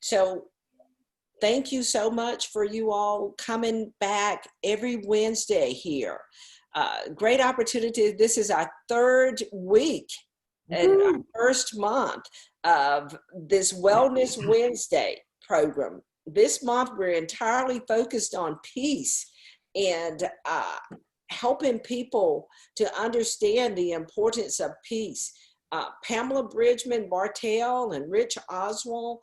So thank you so much for you all coming back every Wednesday here. Great opportunity. This is our third week and our first month of this Wellness Wednesday program. This month, we're entirely focused on peace and helping people to understand the importance of peace. Pamela Bridgman Bartell and Rich Oswald,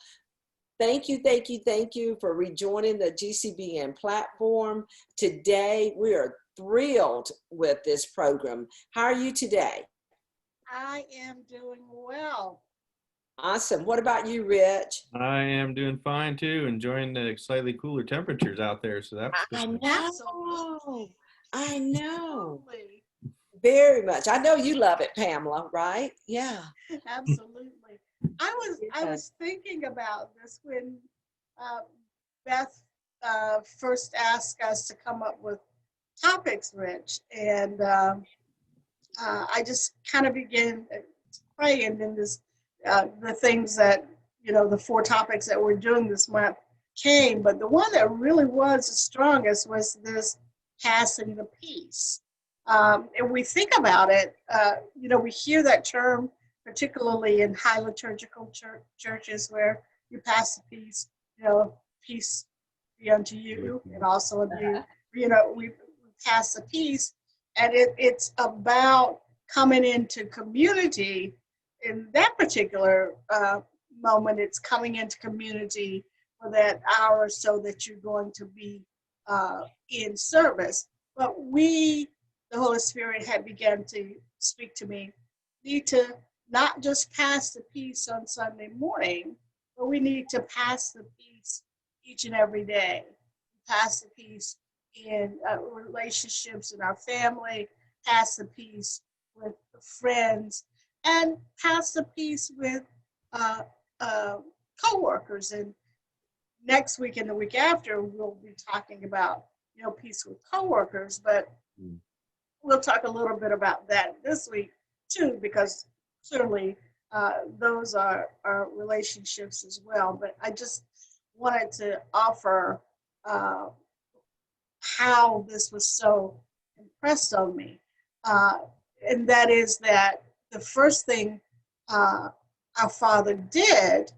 thank you, thank you, thank you for rejoining the GCBN platform. Today, we are thrilled with this program. How are you today? I am doing well. Awesome. What about you, Rich? I am doing fine too, enjoying the slightly cooler temperatures out there. So that's I good. know. I know. Absolutely. Very much. I know you love it, Pamela, right? Yeah. Absolutely. I was thinking about this when Beth first asked us to come up with topics, Rich, and I just kind of began praying in this the things that the 4 topics that we're doing this month came, but the one that really was the strongest was this passing the peace. And we think about it, we hear that term, particularly in high liturgical churches where you pass the peace, peace be unto you, and also unto you. We pass the peace, and it's about coming into community. In that particular moment, it's coming into community for that hour or so that you're going to be in service. But the Holy Spirit had begun to speak to me, need to not just pass the peace on Sunday morning, but we need to pass the peace each and every day. Pass the peace in relationships in our family, pass the peace with friends, and pass the peace with co-workers. And next week and the week after, we'll be talking about peace with co-workers, but we'll talk a little bit about that this week too, because certainly those are relationships as well. But I just wanted to offer how this was so impressed on me, and that is that the first thing our Father did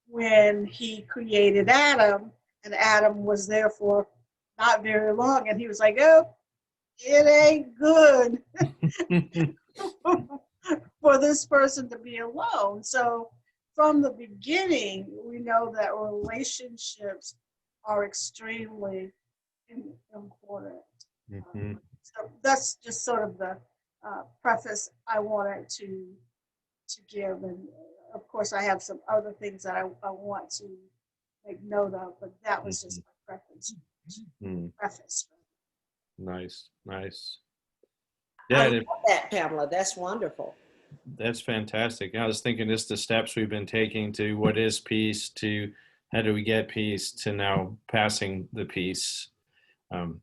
when he created Adam, and Adam was there for not very long, and he was like, oh, it ain't good for this person to be alone. So from the beginning, we know that relationships are extremely important. So that's just sort of the preface I wanted to give. And of course, I have some other things that I want to make note of, but that was just my preface. Nice. I Yeah, love that, Pamela. That's wonderful. that's fantastic. I was thinking just the steps we've been taking to what is peace, to how do we get peace, to now passing the peace.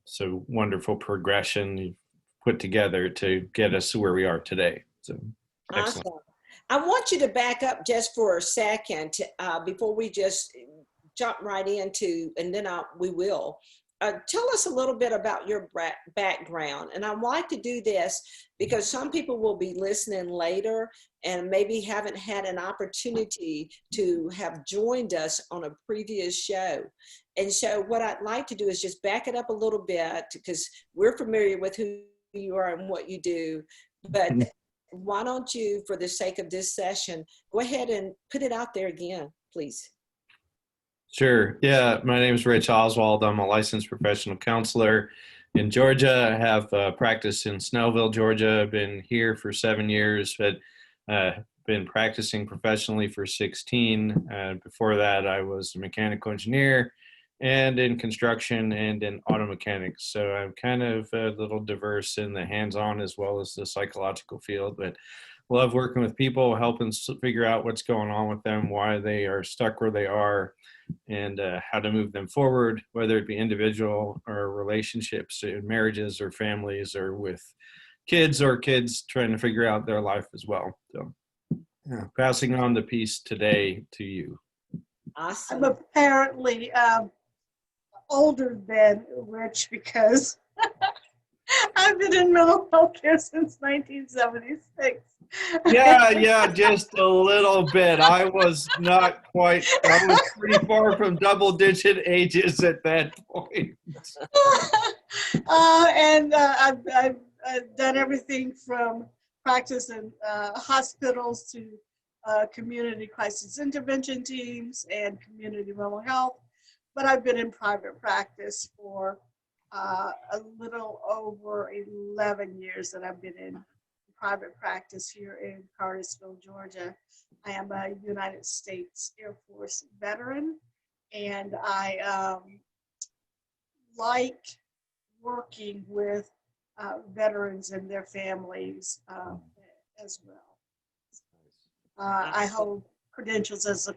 So wonderful progression you've put together to get us where we are today. So excellent. Awesome. I want you to back up just for a second before we just jump right into, and then we will. Tell us a little bit about your background. And I'd like to do this because some people will be listening later and maybe haven't had an opportunity to have joined us on a previous show. And so what I'd like to do is just back it up a little bit, because we're familiar with who you are and what you do. But why don't you, for the sake of this session, go ahead and put it out there again, please. Sure. Yeah, my name is Rich Oswald. I'm a licensed professional counselor in Georgia. I have practiced in Snellville, Georgia. I've been here for 7 years, but been practicing professionally for 16. Before that, I was a mechanical engineer and in construction and in auto mechanics. So I'm kind of a little diverse in the hands-on as well as the psychological field, but love working with people, helping figure out what's going on with them, why they are stuck where they are, and how to move them forward, whether it be individual or relationships, marriages or families, or with kids trying to figure out their life as well. So passing on the peace today to you. Awesome. apparently older than Rich because I've been in mental health care since 1976. Yeah, just a little bit. I was not quite, I was pretty far from double digit ages at that point. I've done everything from practice in hospitals to community crisis intervention teams and community mental health. But I've been in private practice for a little over 11 years that I've been in private practice here in Cartersville, Georgia. I am a United States Air Force veteran, and I like working with veterans and their families as well. I hold credentials as a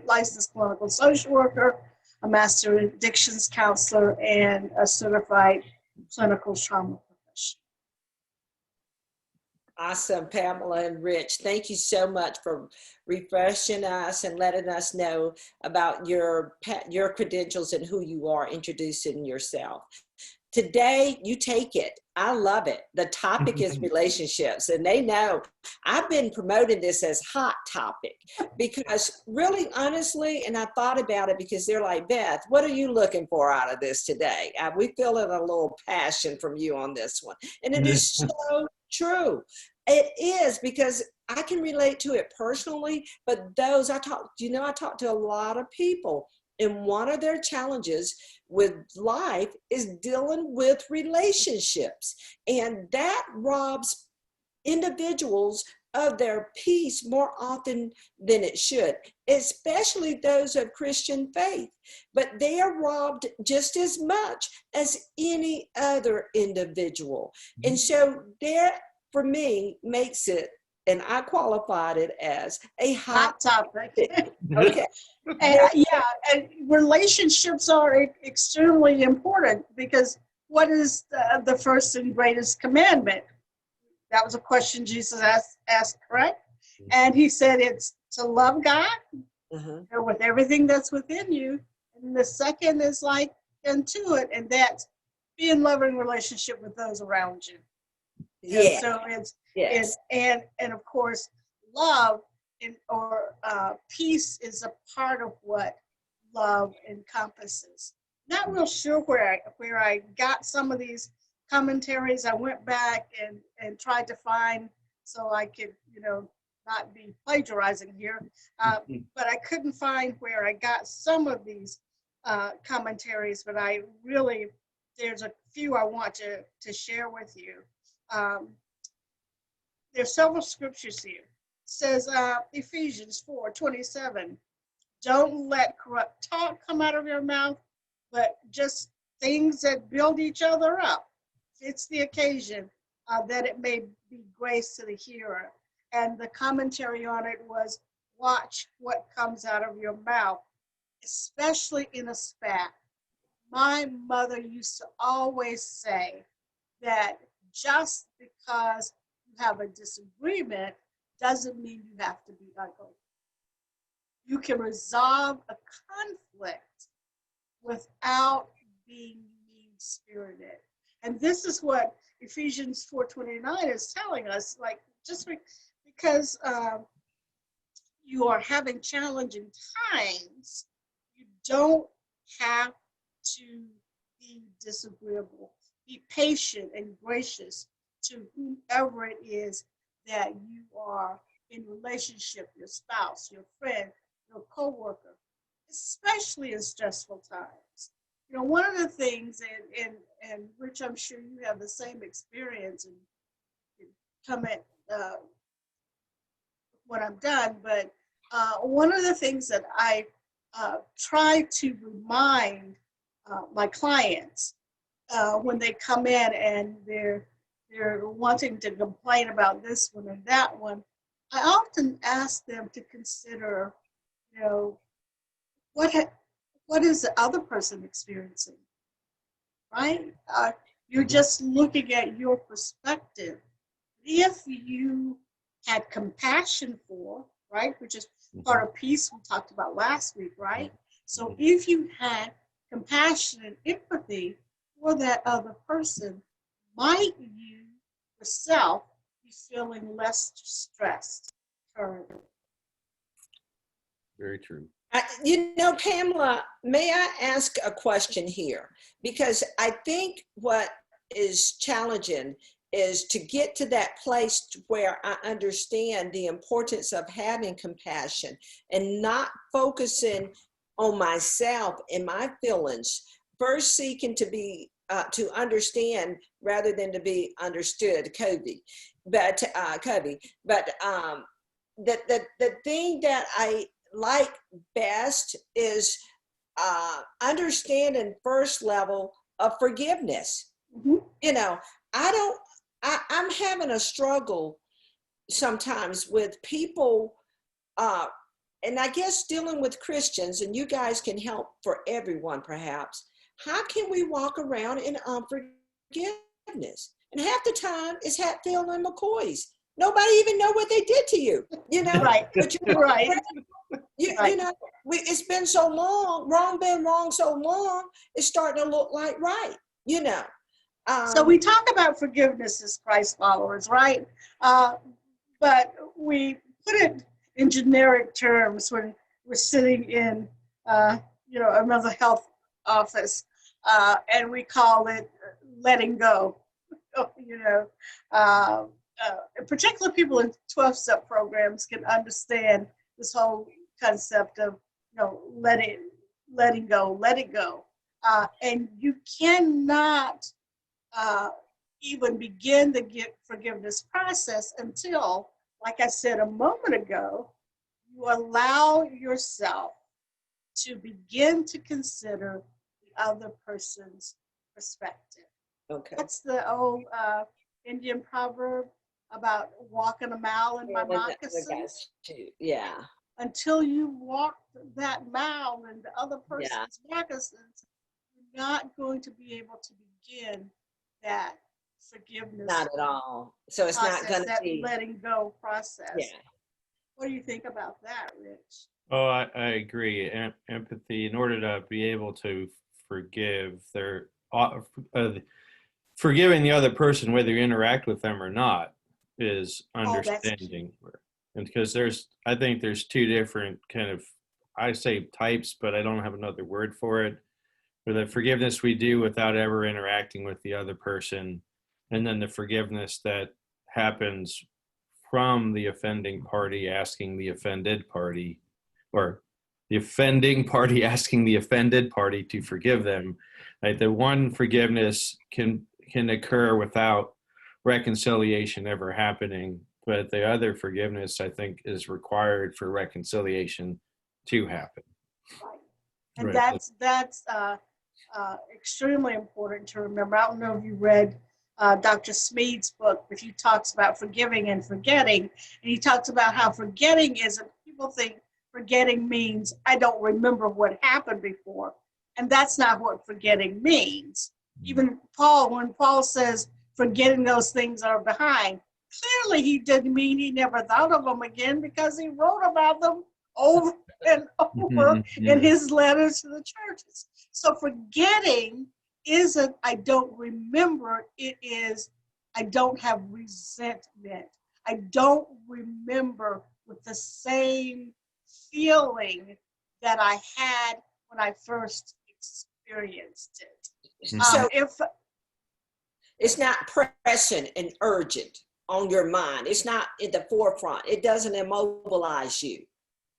licensed clinical social worker, a master addictions counselor, and a certified clinical trauma professional. Awesome, Pamela and Rich. Thank you so much for refreshing us and letting us know about your credentials and who you are, introducing yourself. Today, you take it. I love it. The topic is relationships, and they know I've been promoting this as hot topic because really, honestly, and I thought about it because they're like, Beth, what are you looking for out of this today? We feeling a little passion from you on this one. And it is so true. It is, because I can relate to it personally, but those I talk to a lot of people, and one of their challenges with life is dealing with relationships. And that robs individuals of their peace more often than it should, especially those of Christian faith. But they are robbed just as much as any other individual. And so that, for me, makes it, and I qualified it as a hot topic. Okay. And relationships are extremely important because what is the first and greatest commandment? That was a question Jesus asked, correct? And he said it's to love God with everything that's within you. And the second is like unto it, and that's be in loving relationship with those around you. Yeah. And so it's and of course love or peace is a part of what love encompasses. Not real sure where I got some of these commentaries. I went back and tried to find so I could not be plagiarizing here, but I couldn't find where I got some of these commentaries. But there's a few I want to share with you. There's several scriptures here. It says Ephesians 4:27. Don't let corrupt talk come out of your mouth, but just things that build each other up. It's the occasion that it may be grace to the hearer. And the commentary on it was, watch what comes out of your mouth, especially in a spat. My mother used to always say that just because you have a disagreement doesn't mean you have to be ugly. You can resolve a conflict without being mean-spirited. And this is what Ephesians 4:29 is telling us, like, just because you are having challenging times, you don't have to be disagreeable. Be patient and gracious to whomever it is that you are in relationship, your spouse, your friend, your coworker, especially in stressful times. One of the things, and Rich, I'm sure you have the same experience, and comment when I'm done, but one of the things that I try to remind my clients when they come in and they're wanting to complain about this one and that one, I often ask them to consider, what is the other person experiencing, right? You're just looking at your perspective. If you had compassion for, right, which is part of peace we talked about last week, right? So if you had compassion and empathy for that other person, might you yourself be feeling less stressed currently? Very true. Pamela, may I ask a question here? Because I think what is challenging is to get to that place where I understand the importance of having compassion and not focusing on myself and my feelings, first seeking to be to understand rather than to be understood, Covey. But the thing that I like best is understanding first level of forgiveness. Mm-hmm. I'm having a struggle sometimes with people, and I guess dealing with Christians, and you guys can help for everyone perhaps. How can we walk around in unforgiveness? And half the time it's Hatfield and McCoy's. Nobody even know what they did to you, Right. But Right. It's been so long, been wrong so long, it's starting to look like right, So we talk about forgiveness as Christ followers, right? But we put it in generic terms when we're sitting in, a mental health office, and we call it letting go. Particularly people in 12-step programs can understand this whole concept of, letting go, let it go. And you cannot even begin the forgiveness process until, like I said a moment ago, you allow yourself to begin to consider the other person's perspective. Okay. That's the old Indian proverb about walking a mile in my moccasins. Yeah. Until you walk that mile in the other person's moccasins, you're not going to be able to begin that forgiveness. Not at all. So it's process, not going to be letting go process. Yeah. What do you think about that, Rich? Oh, I agree. Empathy, in order to be able to forgive, forgiving the other person, whether you interact with them or not, is understanding. And because I think there's two different kind of, I say types, but I don't have another word for it. For the forgiveness we do without ever interacting with the other person, and then the forgiveness that happens from the offending party asking the offended party, or the offending party asking the offended party to forgive them. Like the one forgiveness can occur without reconciliation ever happening, but the other forgiveness, I think, is required for reconciliation to happen. Right. And that's extremely important to remember. I don't know if you read Dr. Smead's book, but he talks about forgiving and forgetting. And he talks about how forgetting isn't, people think forgetting means I don't remember what happened before. And that's not what forgetting means. Even Paul, when Paul says forgetting those things that are behind, clearly he didn't mean he never thought of them again, because he wrote about them over and over in his letters to the churches. So forgetting isn't I don't remember, it is I don't have resentment. I don't remember with the same feeling that I had when I first experienced it. So if it's not present and urgent on your mind, it's not in the forefront, it doesn't immobilize you.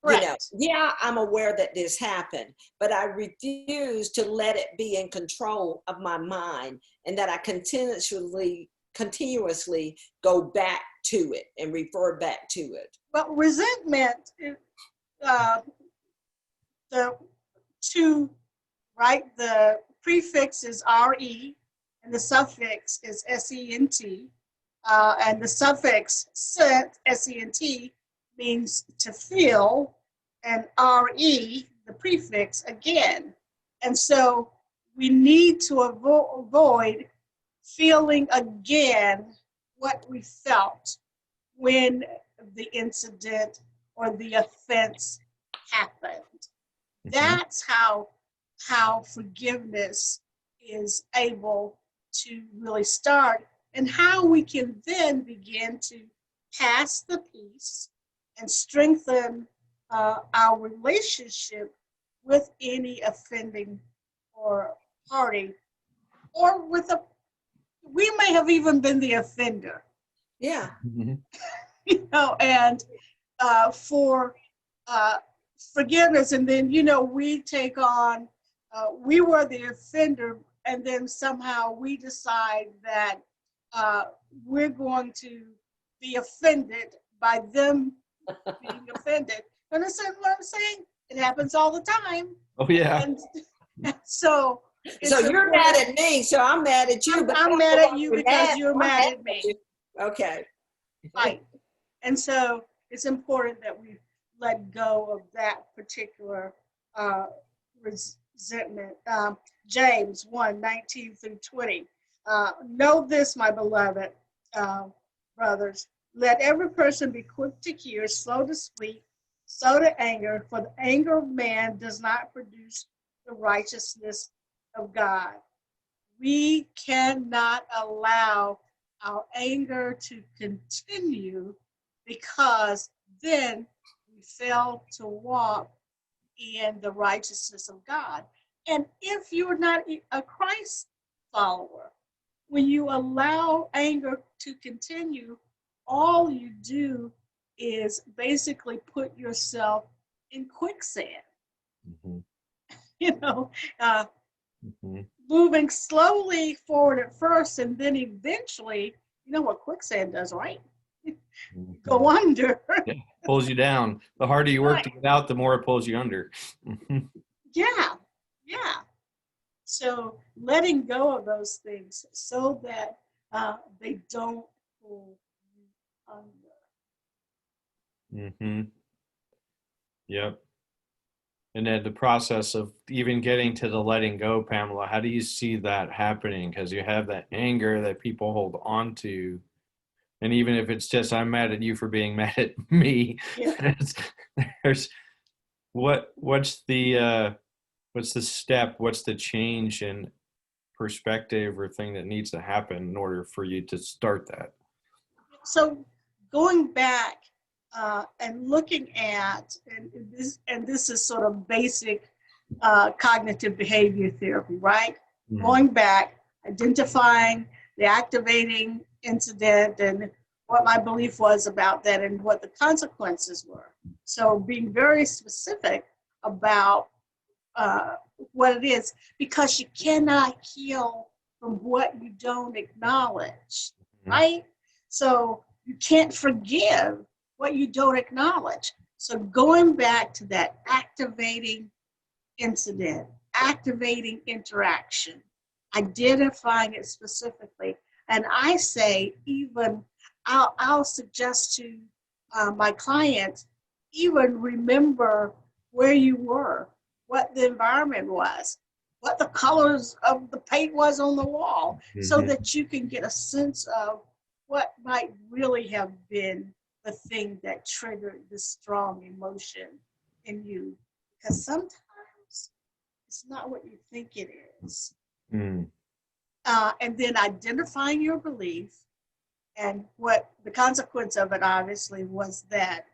Correct. Yeah, I'm aware that this happened, but I refuse to let it be in control of my mind, and that I continuously go back to it and refer back to it. But resentment, the two, right? The prefix is RE and the suffix is SENT. And the suffix sent, SENT, means to feel, and RE, the prefix, again. And so we need to avoid feeling again what we felt when the incident or the offense happened. Mhm. That's how forgiveness is able to really start, and how we can then begin to pass the peace and strengthen our relationship with any offending or party, or with a, we may have even been the offender, Yeah. Mhm. and for uh, forgiveness. And then, we take on, we were the offender, and then somehow we decide that uh, we're going to be offended by them being offended. Understand what I'm saying? It happens all the time. Oh yeah. And so it's So you're mad important. at me, so I'm mad at you. But I'm I'm mad the at one you who's because mad, you're I'm mad at me. you. Okay. Right. And so it's important that we let go of that particular uh, resentment. James 1:19 through 20. Know this, my beloved brothers. Let every person be quick to hear, slow to speak, slow to anger, for the anger of man does not produce the righteousness of God. We cannot allow our anger to continue, because then we fail to walk in the righteousness of God. And if you're not a Christ follower, when you allow anger to continue, all you do is basically put yourself in quicksand, Mhm. you know, uh, Mhm. moving slowly forward at first, and then eventually, you know what quicksand does, right? Go Mhm. under. Yeah, pulls you down. The harder you work Right. to get out, the more it pulls you under. Mhm. Yeah, yeah. So letting go of those things so that they don't pull you under. Mhm. Yep. And then the process of even getting to the letting go, Pamela, how do you see that happening? Because you have that anger that people hold on to. And even if it's just, I'm mad at you for being mad at me, Yeah. there's what's the step, what's the change in perspective or thing that needs to happen in order for you to start that? So going back and looking at, and this is sort of basic cognitive behavior therapy, right? Mhm. Going back, identifying the activating incident and what my belief was about that and what the consequences were. So being very specific about uh, what it is, because you cannot heal from what you don't acknowledge, Mhm. right? So you can't forgive what you don't acknowledge. So going back to that activating incident, activating interaction, identifying it specifically. And I say, even I'll suggest to my clients, even remember where you were, what the environment was, what the colors of the paint was on the wall, so Mhm. that you can get a sense of what might really have been the thing that triggered this strong emotion in you. Because sometimes it's not what you think it is. Mhm. And then identifying your belief, and what the consequence of it obviously was that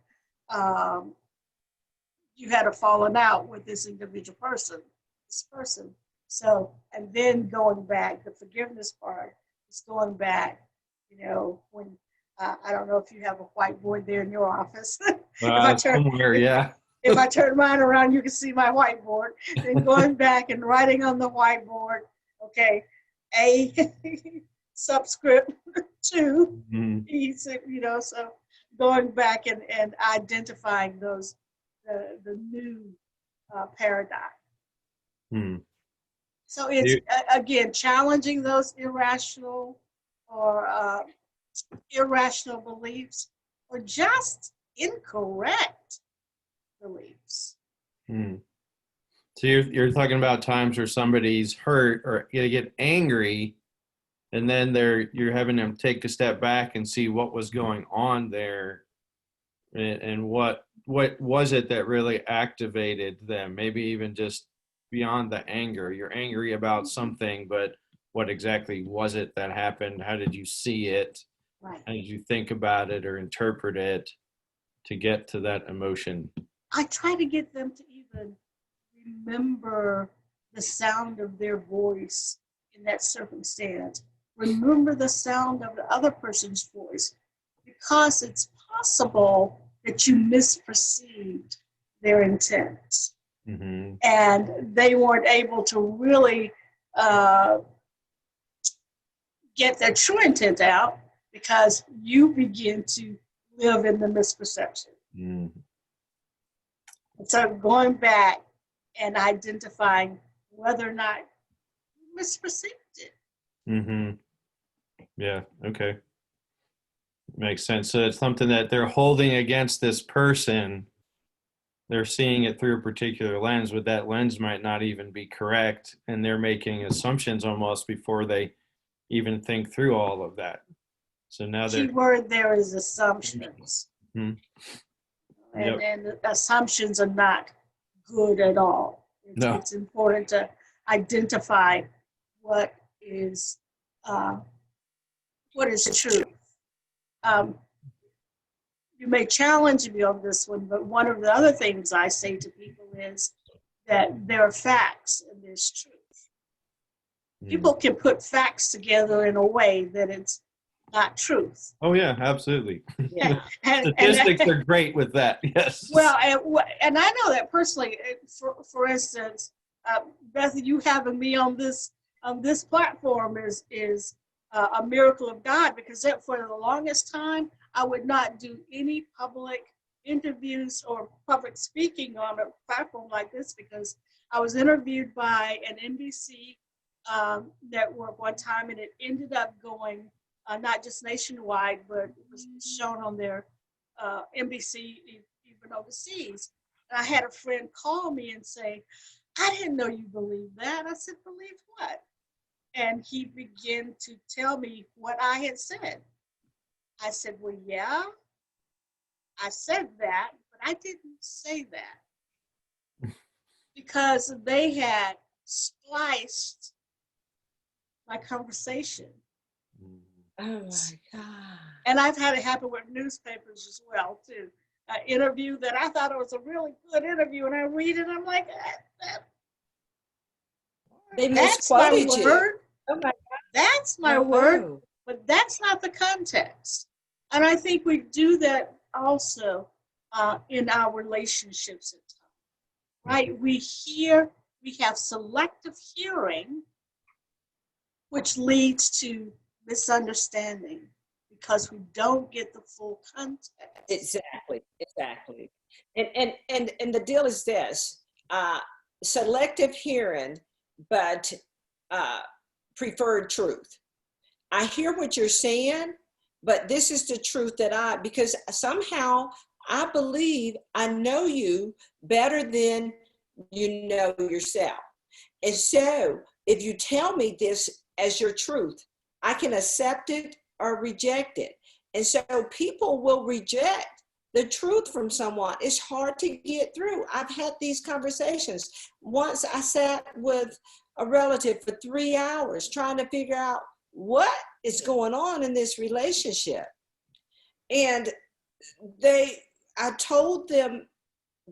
um, you had a falling out with this individual person, this person. So, and then going back, the forgiveness part is going back, when I don't know if you have a whiteboard there in your office. if I turn, Somewhere, if, yeah. if I turn mine around, you can see my whiteboard. Then going back and writing on the whiteboard, okay, A subscript 2, Mhm. so going back and identifying those, the new paradigm. Mhm. So it's, again, challenging those irrational or irrational beliefs, or just incorrect beliefs. Mhm. So you're talking about times where somebody's hurt or you get angry, and then you're having them take a step back and see what was going on there, and what was it that really activated them? Maybe even just beyond the anger. You're angry about something, but what exactly was it that happened? How did you see it? Right. How did you think about it or interpret it to get to that emotion? I try to get them to even remember the sound of their voice in that circumstance. Remember the sound of the other person's voice, because it's possible that you misperceived their intent. Mm-hmm. And they weren't able to really get their true intent out because you begin to live in the misperception. Mm. So going back and identifying whether or not you misperceived it. Mm-hmm. Yeah. Okay. Makes sense. So it's something that they're holding against this person. They're seeing it through a particular lens, but that lens might not even be correct. And they're making assumptions almost before they even think through all of that. So now Key they're, word there is assumptions. Mhm. And, Yep. and assumptions are not good at all. No. It's important to identify what is true. You may challenge me on this one, but one of the other things I say to people is that there are facts and there's truth. People can put facts together in a way that it's not truth. Oh yeah, absolutely. Yeah. Statistics are great with that. Yes. Well, and I know that personally. For instance, Beth, you having me on this platform is a miracle of God, because for the longest time I would not do any public interviews or public speaking on a platform like this, because I was interviewed by an NBC network one time, and it ended up going not just nationwide, but it was shown on their NBC even overseas. And I had a friend call me and say, "I didn't know you believed that." I said, "Believe what?" And he began to tell me what I had said. I said, "Well, yeah, I said that, but I didn't say that," because they had spliced my conversation. Oh my God. And I've had it happen with newspapers as well, too. An interview that I thought it was a really good interview, and I read it, I'm like, They that's my misquoted you. word. Oh my That's my Oh, word, no. but that's not the context. And I think we do that also in our relationships at times, right? We have selective hearing, which leads to misunderstanding because we don't get the full context. Exactly. And the deal is this: selective hearing, but preferred truth. I hear what you're saying, but this is the truth that because somehow I believe I know you better than you know yourself. And so if you tell me this as your truth, I can accept it or reject it. And so people will reject the truth from someone. It's hard to get through. I've had these conversations. Once I sat with a relative for 3 hours trying to figure out what is going on in this relationship. And I told them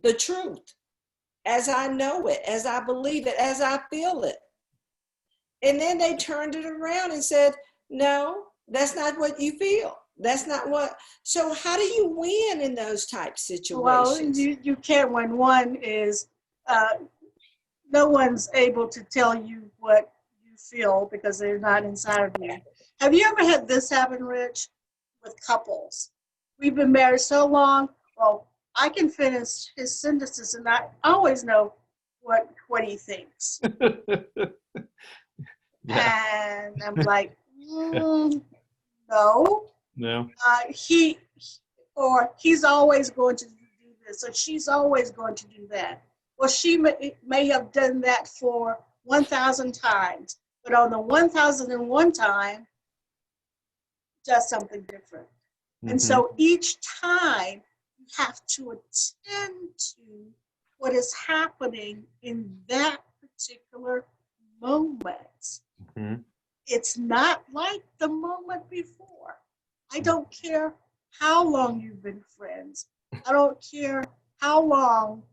the truth as I know it, as I believe it, as I feel it. And then they turned it around and said, "No, that's not what you feel. That's not what." So how do you win in those type situations? Well, you can't when one is, no one's able to tell you what you feel because they're not inside of you. Have you ever had this happen, Rich, with couples? We've been married so long, well, I can finish his sentences and I always know what he thinks. Yeah. And I'm like, no. No. He's always going to do this, or she's always going to do that. Well, she may have done that for 1,000 times, but on the 1,001 time, does something different. Mm-hmm. And so each time You have to attend to what is happening in that particular moment. Mm-hmm. It's not like the moment before. I don't care how long you've been friends. I don't care how long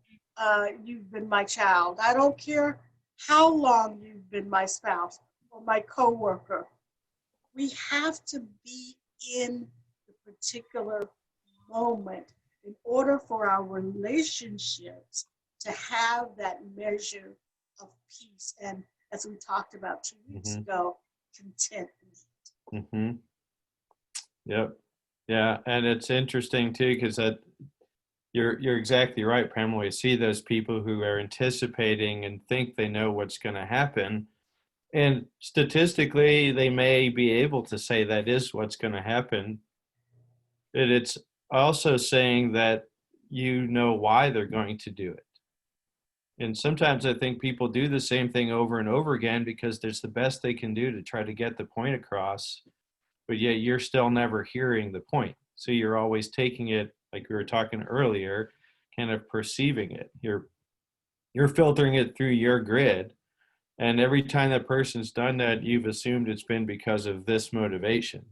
you've been my child. I don't care how long you've been my spouse or my coworker. We have to be in the particular moment in order for our relationships to have that measure of peace and, as we talked about 2 weeks Mm-hmm. ago, contentment. Mm-hmm. Yep. Yeah, and it's interesting too because that you're exactly right, Pamela. You see those people who are anticipating and think they know what's going to happen, and statistically, they may be able to say that is what's going to happen. But it's also saying that you know why they're going to do it. And sometimes I think people do the same thing over and over again because there's the best they can do to try to get the point across, but yet you're still never hearing the point. So you're always taking it, like we were talking earlier, kind of perceiving it. You're filtering it through your grid. And every time that person's done that, you've assumed it's been because of this motivation.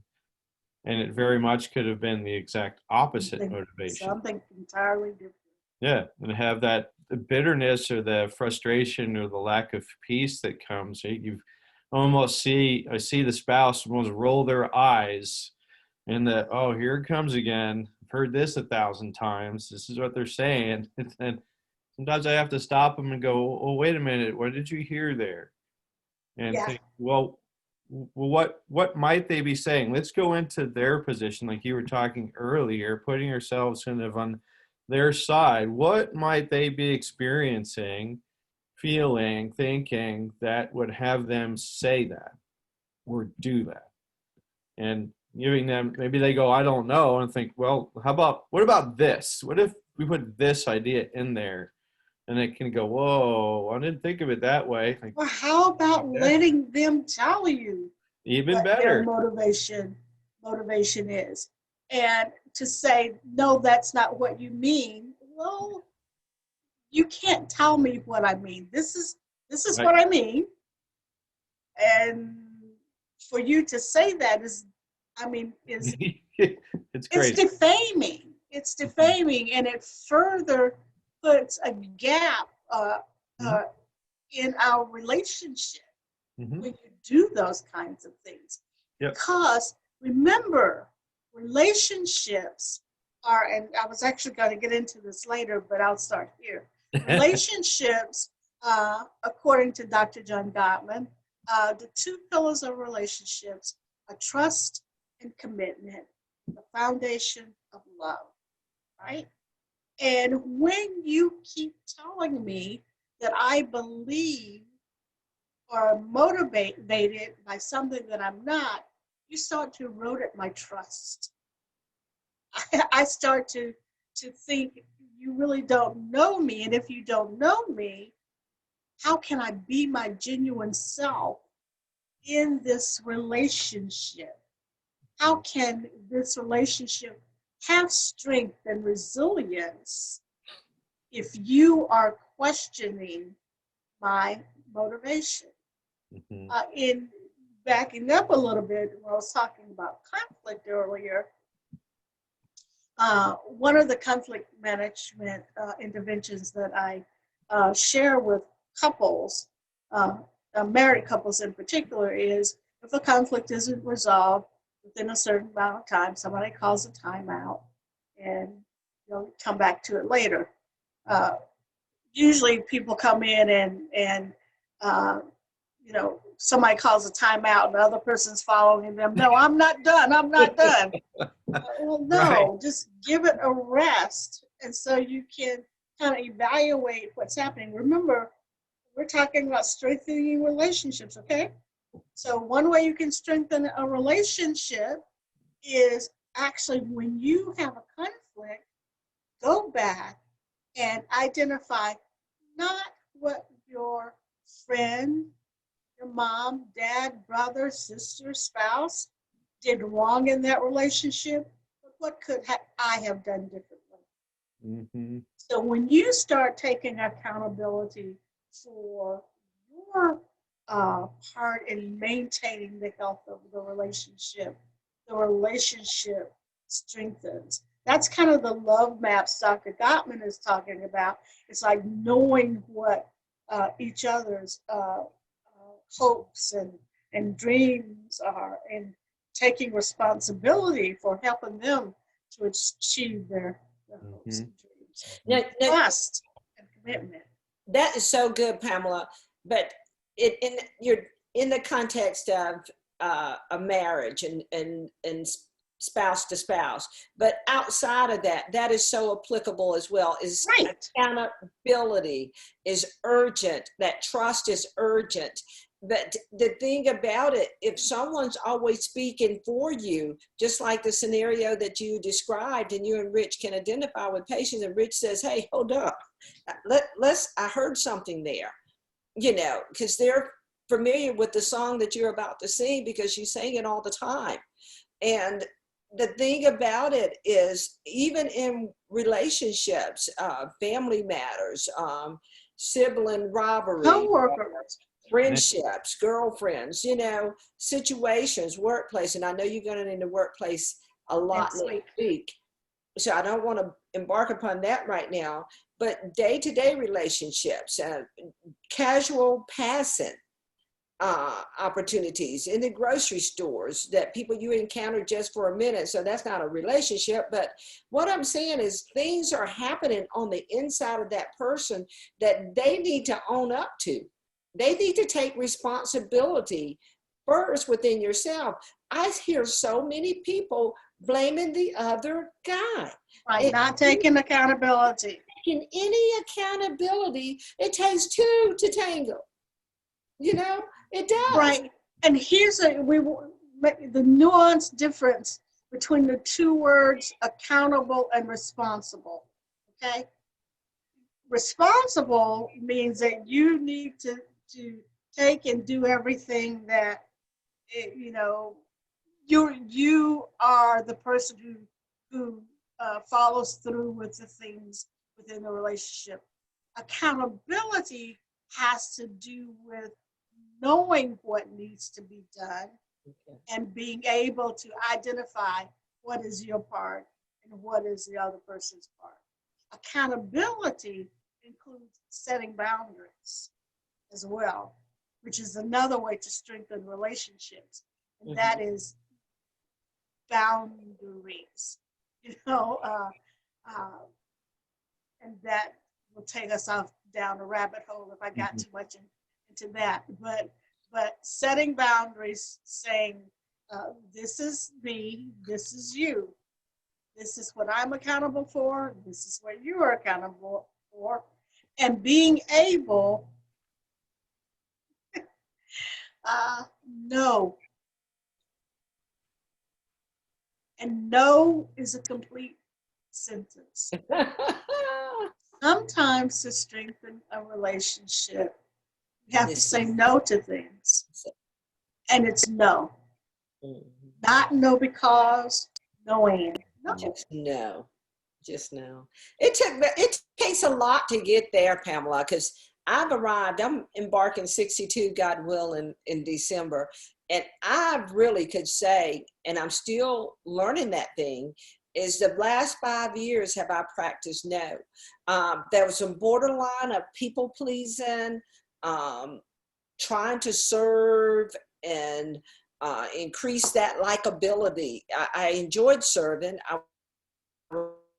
And it very much could have been the exact opposite motivation. Something entirely different. Yeah, and have that the bitterness or the frustration or the lack of peace that comes. You almost I see the spouse almost roll their eyes and that, oh, here it comes again. I've heard this 1,000 times. This is what they're saying. And sometimes I have to stop them and go, oh, wait a minute, what did you hear there? And think, well, what might they be saying? Let's go into their position, like you were talking earlier, putting ourselves kind of on their side. What might they be experiencing, feeling, thinking that would have them say that or do that? And giving them, maybe they go, I don't know, and think, well, what about this? What if we put this idea in there? And it can go, whoa, I didn't think of it that way. Like, Well, how about letting them tell you even what better. their motivation is? And to say, no, that's not what you mean. Well, you can't tell me what I mean. This is Right. what I mean. And for you to say that is It's crazy. defaming. It's defaming, and it further puts a gap in our relationship Mm-hmm. when you do those kinds of things. Yep. Because remember, relationships are, and I was actually going to get into this later, but I'll start here. Relationships, according to Dr. John Gottman, the two pillars of relationships are trust and commitment, the foundation of love, right? And when you keep telling me that I believe or motivated by something that I'm not, you start to erode my trust. I start to think you really don't know me. And if you don't know me, how can I be my genuine self in this relationship? How can this relationship have strength and resilience if you are questioning my motivation? Mm-hmm. In backing up a little bit, when I was talking about conflict earlier, one of the conflict management interventions that I share with couples, married couples in particular, is if a conflict isn't resolved within a certain amount of time, somebody calls a timeout and you'll come back to it later. Usually people come in and somebody calls a timeout and the other person's following them. No, I'm not done. I'm not done. Well, no, Right. just give it a rest. And so you can kind of evaluate what's happening. Remember, we're talking about strengthening relationships, okay? So one way you can strengthen a relationship is actually when you have a conflict, go back and identify not what your friend, your mom, dad, brother, sister, spouse did wrong in that relationship, but what could I have done differently? Mhm. So when you start taking accountability for your part in maintaining the health of the relationship strengthens. That's kind of the love maps Dr. Gottman is talking about. It's like knowing what each other's hopes and dreams are, and taking responsibility for helping them to achieve their hopes and dreams. Now, Trust and commitment. that is so good, Pamela. But you're in the context of a marriage and spouse to spouse. But outside of that, that is so applicable as well. Is Right. accountability is urgent. That trust is urgent. But the thing about it, if someone's always speaking for you, just like the scenario that you described, and you and Rich can identify with patients, and Rich says, "Hey, hold up, I heard something there," because they're familiar with the song that you're about to sing because you sing it all the time. And the thing about it is, even in relationships, family matters, sibling rivalry, Co-workers. friendships, girlfriends, situations, workplace. And I know you're going into workplace a lot next week. So I don't want to embark upon that right now, but day-to-day relationships, casual passing opportunities in the grocery stores that people you encounter just for a minute. So that's not a relationship. But what I'm saying is things are happening on the inside of that person that they need to own up to. They need to take responsibility first within yourself. I hear so many people blaming the other guy. Right, not taking accountability. Taking any accountability, it takes two to tango. It does. Right, and here's the nuanced difference between the two words accountable and responsible. Okay, responsible means that you need to take and do everything that you are the person who follows through with the things within the relationship. Accountability has to do with knowing what needs to be done and being able to identify what is your part and what is the other person's part. Accountability includes setting boundaries as well, which is another way to strengthen relationships. And that is boundaries, and that will take us off down a rabbit hole if I got too much into that. But setting boundaries, saying, this is me, this is you, this is what I'm accountable for, this is what you are accountable for, and being able no. And no is a complete sentence. Sometimes to strengthen a relationship, you have to say no to things. And it's no. Not no because, no and. No. Just no. It takes a lot to get there, Pamela, because I've arrived. I'm embarking 62, God willing, in December. And I really could say, and I'm still learning that thing, is the last 5 years have I practiced no. There was some borderline of people pleasing, trying to serve and increase that likability. I enjoyed serving. I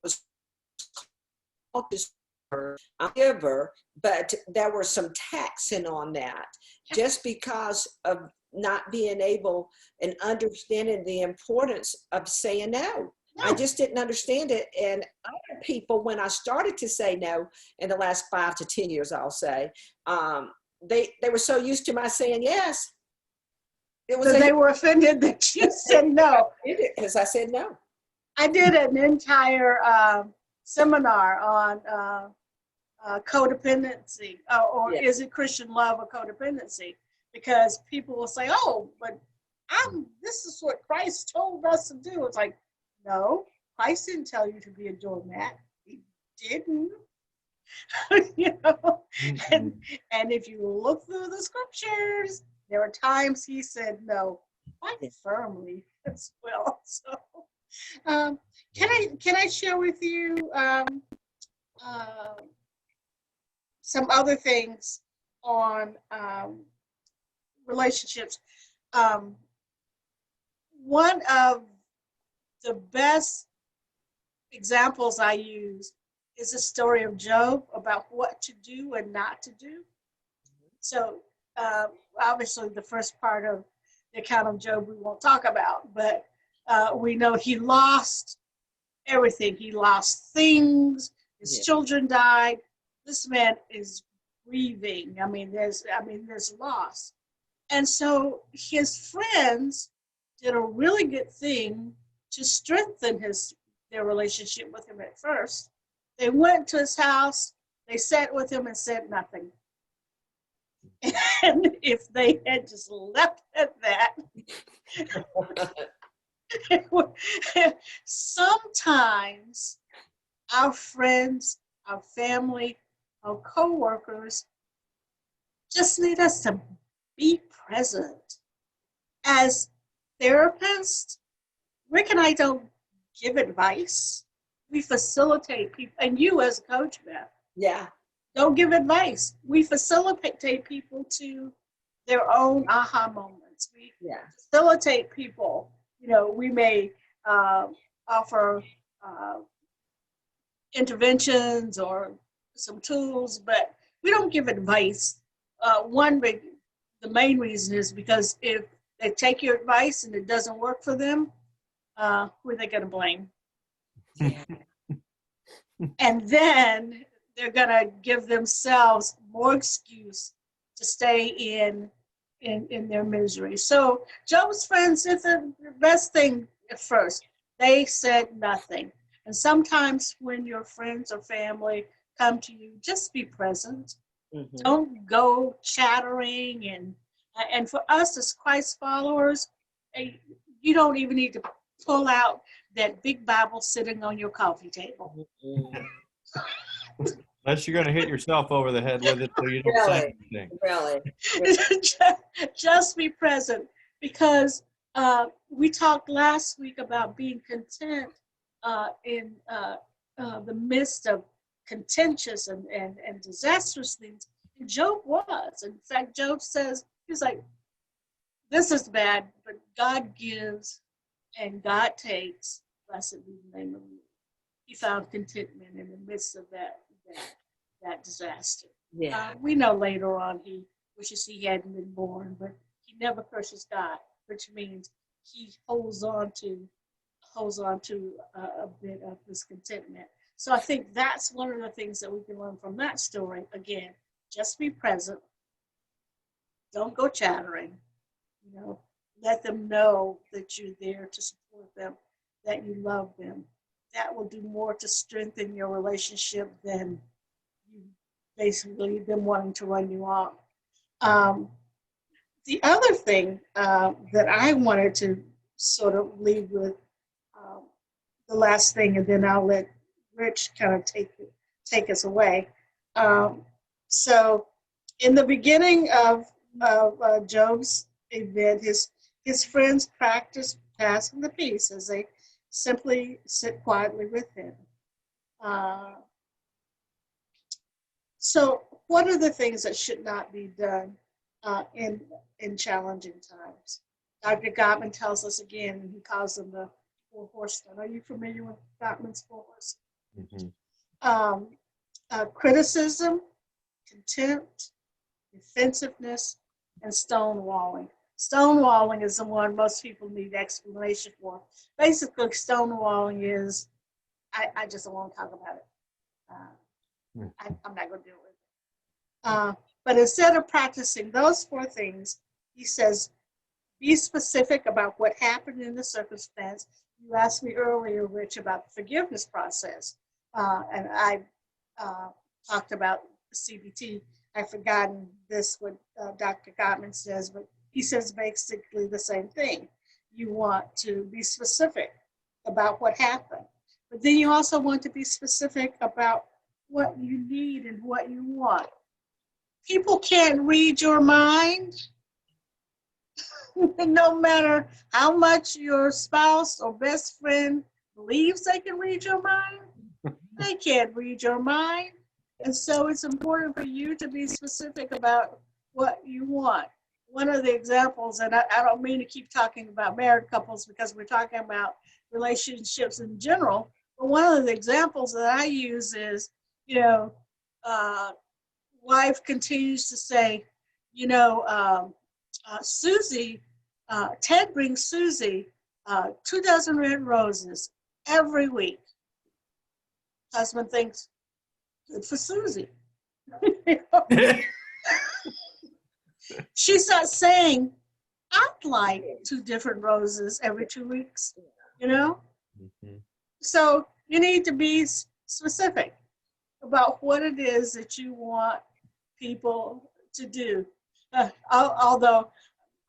was called to serve. I'm a giver, but there were some taxing on that just because of not being able and understanding the importance of saying no. I just didn't understand it. And other people, when I started to say no in the last 5 to 10 years, I'll say, they were so used to my saying yes. So they were offended that you said no. Because I said no. I did an entire seminar on codependency, is it Christian love or codependency? Because people will say, "Oh, but this is what Christ told us to do." It's like, no, Christ didn't tell you to be a doormat. He didn't. You know, Mhm. and if you look through the scriptures, there are times he said no quite firmly as well. So, um, can I share with you uh, some other things on relationships? Um, One of the best examples I use is the story of Job about what to do and not to do. So, obviously, the first part of the account of Job we won't talk about, but we know he lost everything. He lost things. His Yeah. children died. This man is grieving. There's loss. And so his friends did a really good thing to strengthen their relationship with him at first. They went to his house, they sat with him and said nothing. And if they had just left at that, sometimes our friends, our family, our coworkers just need us to be present. As therapists, Rick and I don't give advice. We facilitate people, and you as a coach, Beth, Yeah. don't give advice. We facilitate people to their own aha moments. We Yeah. facilitate people. We may offer interventions or some tools, but we don't give advice. The main reason is because if they take your advice and it doesn't work for them, who are they going to blame? Yeah. And then they're going to give themselves more excuse to stay in their misery. So Job's friends did the best thing at first. They said nothing. And sometimes when your friends or family come to you, just be present. Mhm. Don't go chattering. And for us as Christ followers, you don't even need to pull out that big Bible sitting on your coffee table. Mhm. Unless you're going to hit yourself over the head with it so you don't say anything. Really. Just be present, because we talked last week about being content in the midst of contentious and disastrous things. And Job was. In fact, Job says, he's like, this is bad, but God gives and God takes. Blessed be the name of the Lord. He found contentment in the midst of that disaster. Yeah. We know later on he wishes he hadn't been born, but he never curses God, which means he holds on to a bit of this contentment. So I think that's one of the things that we can learn from that story. Again, just be present. Don't go chattering. Let them know that you're there to support them, that you love them. That will do more to strengthen your relationship than you basically them wanting to run you off. The other thing that I wanted to sort of leave with, the last thing, and then I'll let Rich kind of take us away. So, in the beginning of Job's event, his friends practiced passing the peace as they simply sit quietly with him. So, what are the things that should not be done in challenging times? Dr. Gottman tells us again, he calls them the four horsemen. Are you familiar with Gottman's four horsemen? Mm-hmm. Criticism, contempt, defensiveness, and stonewalling. Stonewalling is the one most people need explanation for. Basically, stonewalling is, I just don't want to talk about it. I'm not going to deal with it. But instead of practicing those four things, he says, be specific about what happened in the circumstance. You asked me earlier, Rich, about the forgiveness process. And I talked about CBT. I've forgotten what Dr. Gottman says, but he says basically the same thing. You want to be specific about what happened. But then you also want to be specific about what you need and what you want. People can't read your mind. No matter how much your spouse or best friend believes they can read your mind, they can't read your mind. And so it's important for you to be specific about what you want. One of the examples, and I don't mean to keep talking about married couples because we're talking about relationships in general, but one of the examples that I use is, wife continues to say, Susie, Ted brings Susie 2 dozen red roses every week. Husband thinks, good for Susie. She's not saying, I'd like 2 different roses every 2 weeks, Mm-hmm. So you need to be specific about what it is that you want people to do. Although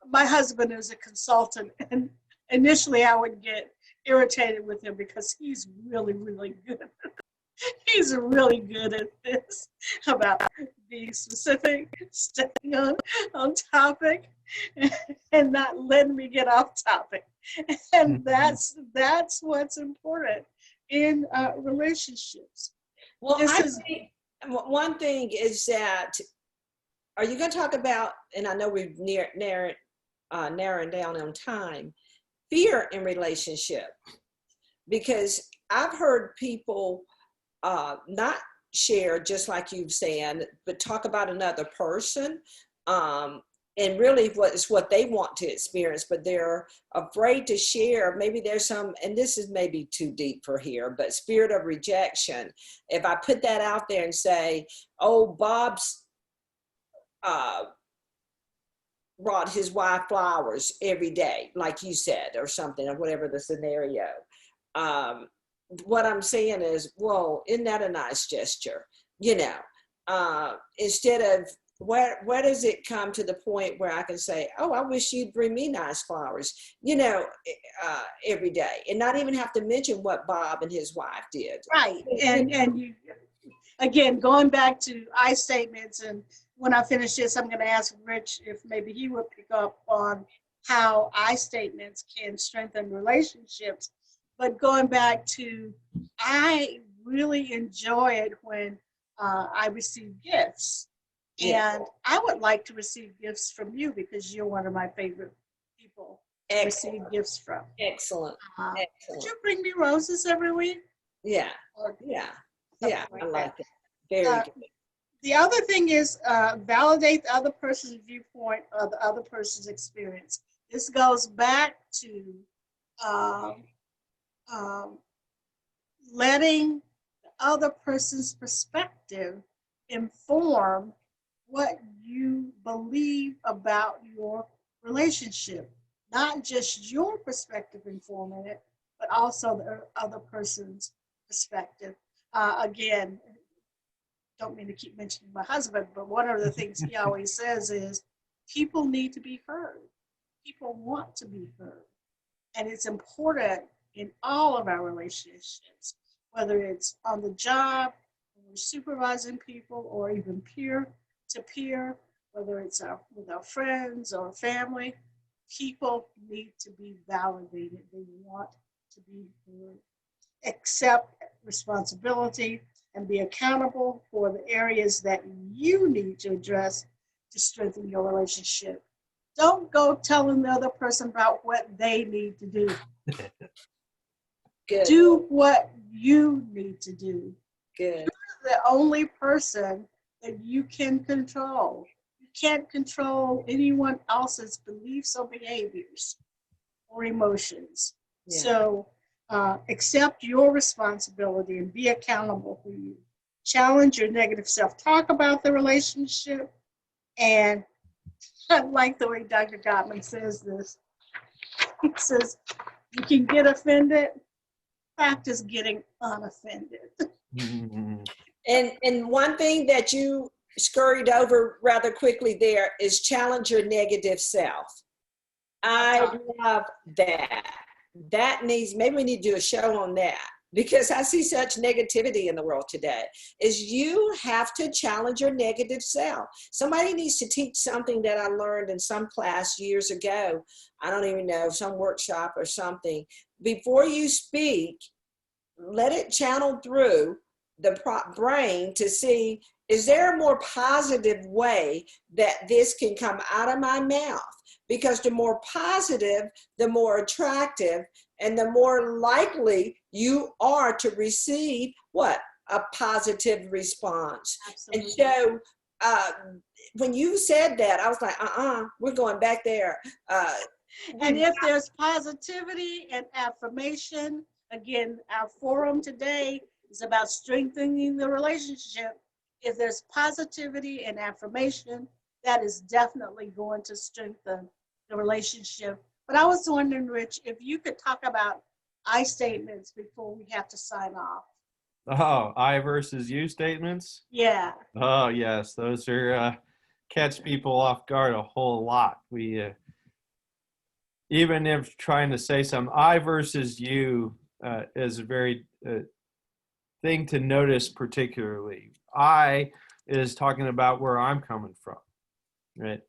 my husband is a consultant, and initially I would get irritated with him because he's really, really good. He's really good at this, about being specific, staying on topic, and not letting me get off topic. And that's what's important in relationships. Well, This I is- think one thing is that, are you going to talk about, and I know we've narrowing down on time, fear in relationship? Because I've heard people not share, just like you've said, but talk about another person, and really what they want to experience, but they're afraid to share. Maybe there's some, and this is maybe too deep for here, but spirit of rejection. If I put that out there and say, oh, Bob's brought his wife flowers every day, like you said, or something, or whatever the scenario. What I'm saying is, whoa, isn't that a nice gesture? Instead of, where does it come to the point where I can say, oh, I wish you'd bring me nice flowers, every day, and not even have to mention what Bob and his wife did. Right. And you, again, going back to I statements, and when I finish this, I'm going to ask Rich if maybe he would pick up on how I statements can strengthen relationships. But going back to, I really enjoy it when I receive gifts. Yeah. And I would like to receive gifts from you because you're one of my favorite people to receive gifts from. Excellent. Would Excellent. you bring me roses every week? Yeah. Or Yeah. something Yeah. like I that? like it. Very good. The other thing is validate the other person's viewpoint or the other person's experience. This goes back to letting the other person's perspective inform what you believe about your relationship. Not just your perspective informing it, but also the other person's perspective. Again, don't mean to keep mentioning my husband, but one of the things he always says is people need to be heard. People want to be heard. And it's important in all of our relationships, whether it's on the job, when we're supervising people, or even peer to peer, whether it's with our friends or family. People need to be validated. They want to be heard. Accept responsibility and be accountable for the areas that you need to address to strengthen your relationship. Don't go telling the other person about what they need to do. Good. Do what you need to do. Good. You're the only person that you can control. You can't control anyone else's beliefs or behaviors or emotions. Yeah. So accept your responsibility and be accountable for you. Challenge your negative self-talk about the relationship. And I like the way Dr. Gottman says this. He says, you can get offended, practice getting unoffended. And one thing that you scurried over rather quickly there is challenge your negative self. I love that. That needs, maybe we need to do a show on that. because I see such negativity in the world today, is you have to challenge your negative self. Somebody needs to teach something that I learned in some class years ago. I don't even know, some workshop or something. Before you speak, let it channel through the brain to see, is there a more positive way that this can come out of my mouth? Because the more positive, the more attractive, and the more likely you are to receive what? A positive response. Absolutely. And so when you said that, I was like, we're going back there. And if there's positivity and affirmation, again, our forum today is about strengthening the relationship. If there's positivity and affirmation, that is definitely going to strengthen the relationship. But I was wondering, Rich, if you could talk about I statements before we have to sign off. Oh, I versus you statements? Yeah. Oh, yes. Those are catch people off guard a whole lot. We even if trying to say some I versus you is a very thing to notice particularly. I is talking about where I'm coming from, right?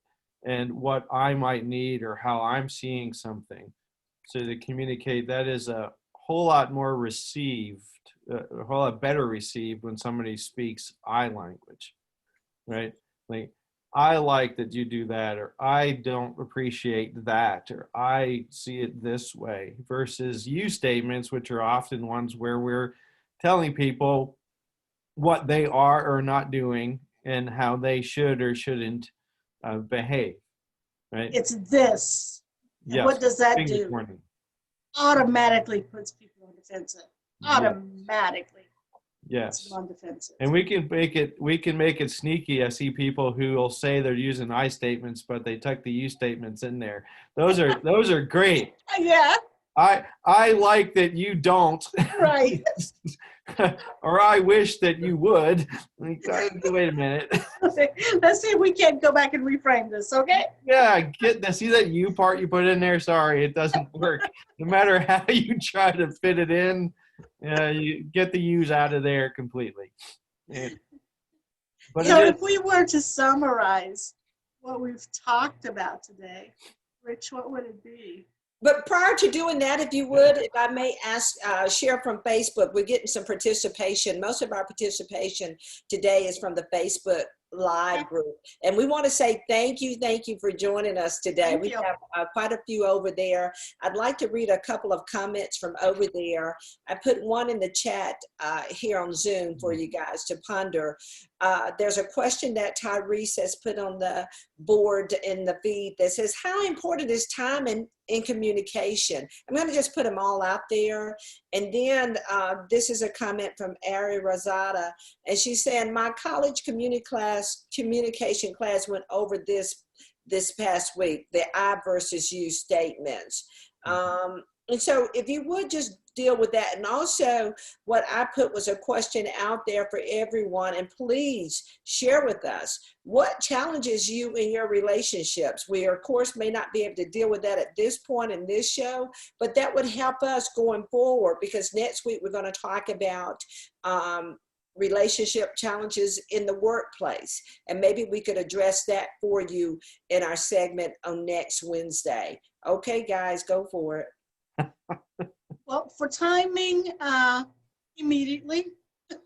And what I might need or how I'm seeing something. So to communicate, that is a whole lot more received, a whole lot better received when somebody speaks I language, right? Like, I like that you do that, or I don't appreciate that, or I see it this way, versus you statements, which are often ones where we're telling people what they are or not doing and how they should or shouldn't behave, right? It's this. And Yes. what does that Finger do? pointing. Automatically puts people on defensive. Yeah. Automatically puts Yes. them on defensive. And we can make it sneaky. I see people who will say they're using I statements, but they tuck the you statements in there. Those are great. Yeah, I like that you don't. right. Or I wish that you would. Wait a minute. Let's see if we can't go back and reframe this, okay? Yeah, see that you part you put in there? Sorry, it doesn't work. No matter how you try to fit it in, you get the yous out of there completely. But So if we were to summarize what we've talked about today, Rich, what would it be? But prior to doing that, if you would, if I may ask, share from Facebook, we're getting some participation. Most of our participation today is from the Facebook Live group. And we want to say thank you for joining us today. We have quite a few over there. I'd like to read a couple of comments from over there. I put one in the chat here on Zoom for you guys to ponder. There's a question that Tyrese has put on the board in the feed that says, how important is time in communication? I'm going to just put them all out there. And then this is a comment from Ari Rosada, and she's saying, my college communication class went over this past week, the I versus you statements. And so if you would just deal with that. And also what I put was a question out there for everyone, and please share with us what challenges you in your relationships. We of course may not be able to deal with that at this point in this show, but that would help us going forward, because next week we're going to talk about relationship challenges in the workplace, and maybe we could address that for you in our segment on next Wednesday. Okay guys, go for it. Well, for timing, immediately.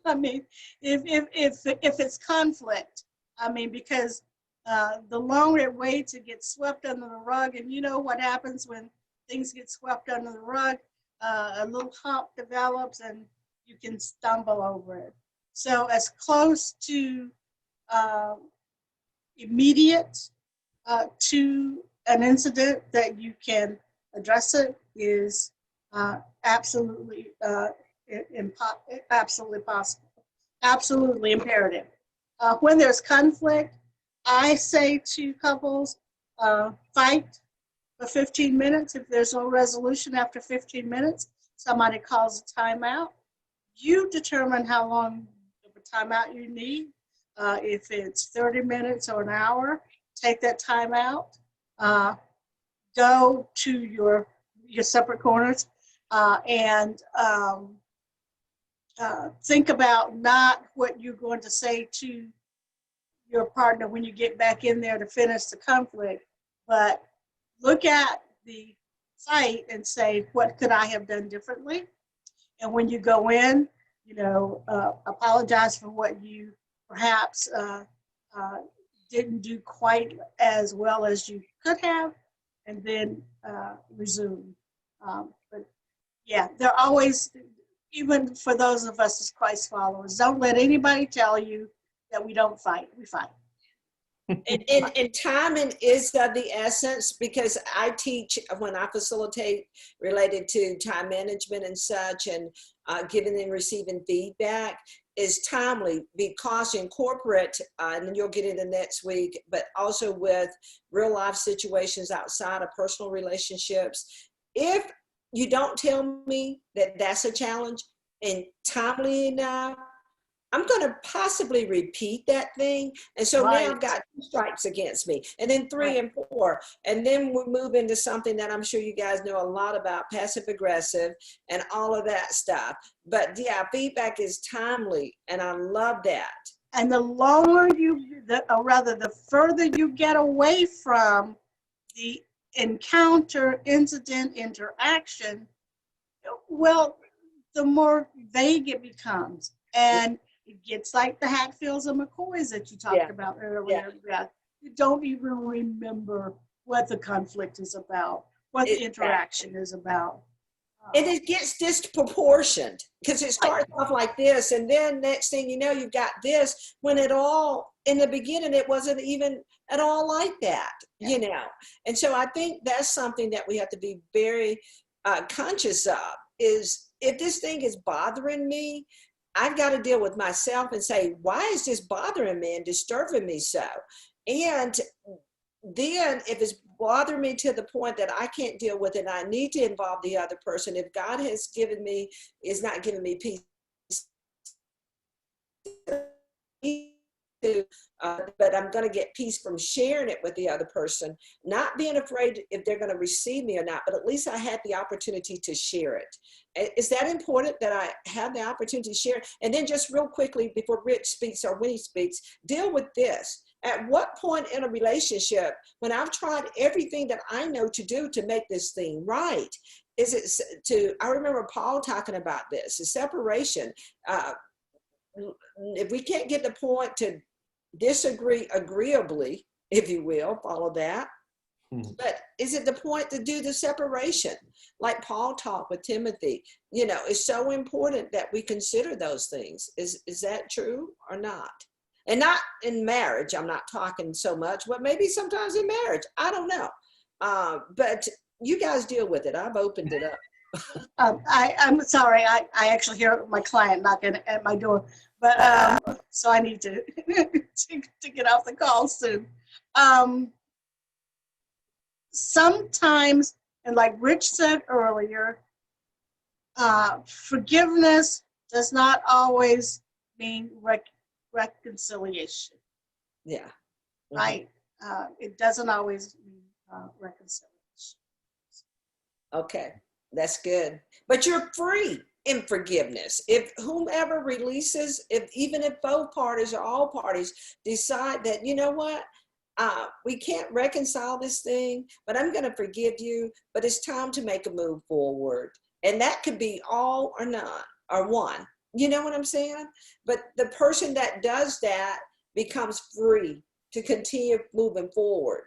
I mean, if it's conflict, I mean, because the longer it waits, it gets swept under the rug, and you know what happens when things get swept under the rug. A little hump develops, and you can stumble over it. So as close to immediate to an incident that you can address it is absolutely absolutely possible, absolutely imperative. When there's conflict, I say to couples, fight for 15 minutes. If there's no resolution after 15 minutes, somebody calls a timeout. You determine how long of a timeout you need. If it's 30 minutes or an hour, take that timeout. Go to your separate corners and think about not what you're going to say to your partner when you get back in there to finish the conflict, but look at the site and say, what could I have done differently? And when you go in, apologize for what you perhaps didn't do quite as well as you could have, and then resume. But yeah, they're always, even for those of us as Christ followers, don't let anybody tell you that we don't fight. We fight. And timing is of the essence, because I teach when I facilitate related to time management and such, and giving and receiving feedback is timely, because in corporate, and you'll get into next week, but also with real life situations outside of personal relationships, if you don't tell me that that's a challenge and timely enough, I'm going to possibly repeat that thing. And so Right. now I've got 2 strikes against me, and then 3 and 4. And then we move into something that I'm sure you guys know a lot about, passive aggressive and all of that stuff. But yeah, feedback is timely, and I love that. And the longer the further you get away from the encounter, incident, interaction, well, the more vague it becomes. And it gets like the Hatfields and McCoys that you talked about earlier. Yeah. You don't even remember what the conflict is about, what the interaction is about. And it gets disproportioned, because it starts off like this, and then next thing you know, you've got this, when in the beginning, it wasn't even at all like that, And so I think that's something that we have to be very conscious of, is if this thing is bothering me, I've got to deal with myself and say, why is this bothering me and disturbing me so? And then if it's bothering me to the point that I can't deal with it, I need to involve the other person. If God is not giving me peace, but I'm going to get peace from sharing it with the other person, not being afraid if they're going to receive me or not, but at least I had the opportunity to share it. Is that important, that I have the opportunity to share? And then just real quickly before Rich speaks or when he speaks, deal with this. At what point in a relationship, when I've tried everything that I know to do to make this thing right, I remember Paul talking about this, the separation. If we can't get the point to disagree agreeably, if you will, follow that. But is it the point to do the separation? Like Paul taught with Timothy, it's so important that we consider those things. Is that true or not? And not in marriage, I'm not talking so much, but maybe sometimes in marriage, I don't know. But you guys deal with it. I've opened it up. I'm sorry, I actually hear my client knocking at my door, but so I need to to get off the call soon. Sometimes, and like Rich said earlier, forgiveness does not always mean reconciliation. Yeah. Mm-hmm. Right? It doesn't always mean reconciliation. Okay, that's good. But you're free in forgiveness. If whomever releases, even if both parties or all parties decide that, you know what, we can't reconcile this thing, but I'm going to forgive you, but it's time to make a move forward. And that could be all or none, or one. You know what I'm saying? But the person that does that becomes free to continue moving forward,